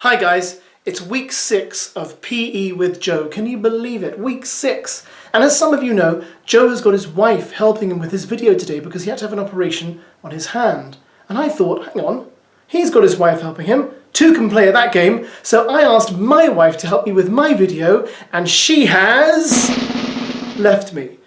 Hi guys, it's week 6 of PE with Joe. Can you believe it? Week 6. And as some of you know, Joe has got his wife helping him with his video today because he had to have an operation on his hand. And I thought, hang on, he's got his wife helping him. Two can play at that game. So I asked my wife to help me with my video and she has left me.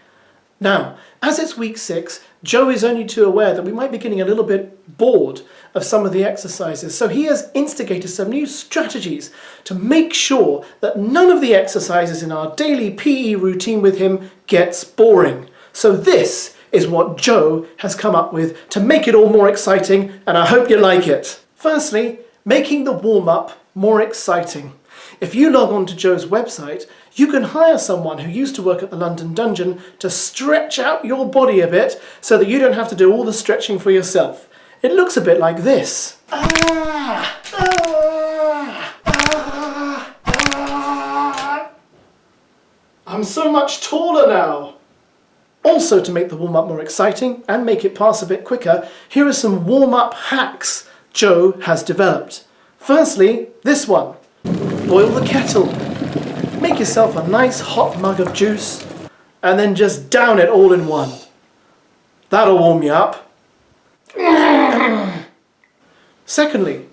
Now, as it's week 6, Joe is only too aware that we might be getting a little bit bored of some of the exercises. So he has instigated some new strategies to make sure that none of the exercises in our daily PE routine with him gets boring. So this is what Joe has come up with to make it all more exciting, and I hope you like it. Firstly, making the warm-up more exciting. If you log on to Joe's website, you can hire someone who used to work at the London Dungeon to stretch out your body a bit so that you don't have to do all the stretching for yourself. It looks a bit like this. I'm so much taller now. Also, to make the warm-up more exciting and make it pass a bit quicker, here are some warm-up hacks Joe has developed. Firstly, this one. Boil the kettle. Make yourself a nice hot mug of juice and then just down it all in one. That'll warm you up. Secondly,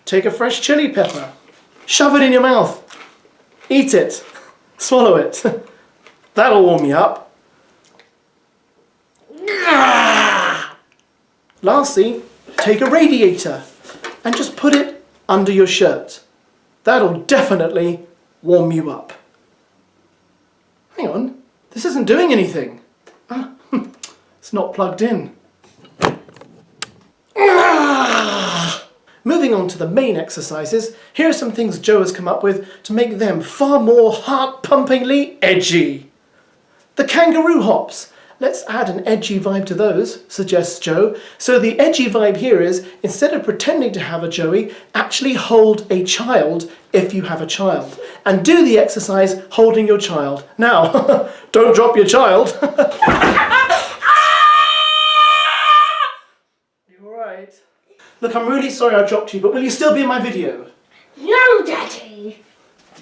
take a fresh chili pepper. Shove it in your mouth. Eat it. Swallow it. That'll warm you up. Lastly, take a radiator and just put it under your shirt. That'll definitely warm you up. Hang on, this isn't doing anything. It's not plugged in. Moving on to the main exercises, here are some things Joe has come up with to make them far more heart-pumpingly edgy. The kangaroo hops. Let's add an edgy vibe to those, suggests Joe. So the edgy vibe here is, instead of pretending to have a Joey, actually hold a child if you have a child. And do the exercise holding your child. Now, don't drop your child. You alright? Look, I'm really sorry I dropped you, but will you still be in my video? No, Daddy!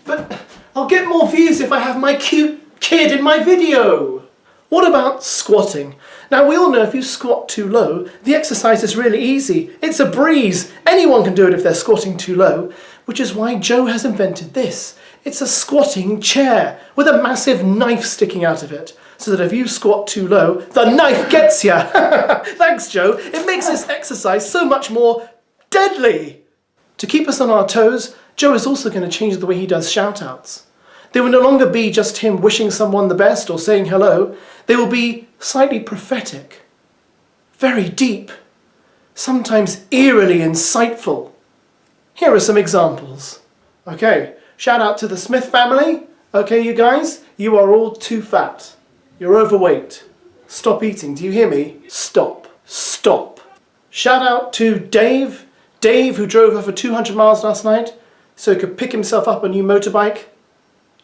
But I'll get more views if I have my cute kid in my video. What about squatting? Now we all know if you squat too low, the exercise is really easy. It's a breeze. Anyone can do it if they're squatting too low, which is why Joe has invented this. It's a squatting chair with a massive knife sticking out of it, so that if you squat too low, the knife gets you. Thanks, Joe. It makes this exercise so much more deadly. To keep us on our toes, Joe is also going to change the way he does shoutouts. They will no longer be just him wishing someone the best or saying hello. They will be slightly prophetic, very deep, sometimes eerily insightful. Here are some examples. Okay, shout out to the Smith family. Okay, you guys, you are all too fat. You're overweight. Stop eating. Do you hear me? Stop. Stop. Shout out to Dave. Dave, who drove over 200 miles last night so he could pick himself up a new motorbike.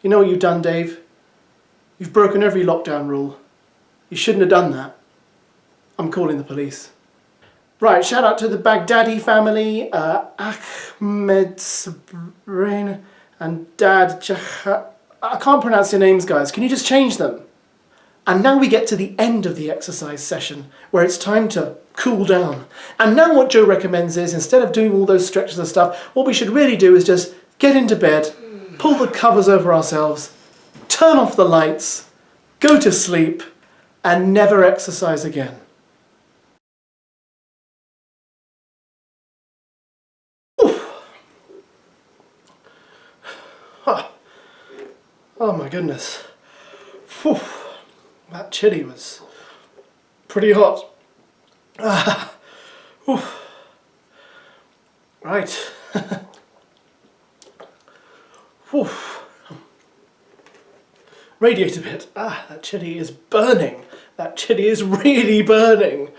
You know what you've done, Dave? You've broken every lockdown rule. You shouldn't have done that. I'm calling the police. Right, shout out to the Baghdadi family, Ahmed Sabrain and Dad I can't pronounce your names, guys. Can you just change them? And now we get to the end of the exercise session, where it's time to cool down. And now what Joe recommends is, instead of doing all those stretches and stuff, what we should really do is just get into bed, pull the covers over ourselves, turn off the lights, go to sleep, and never exercise again. Oh my goodness. Whew. That chili was pretty hot. Right. Radiate a bit. That chili is burning. That chili is really burning.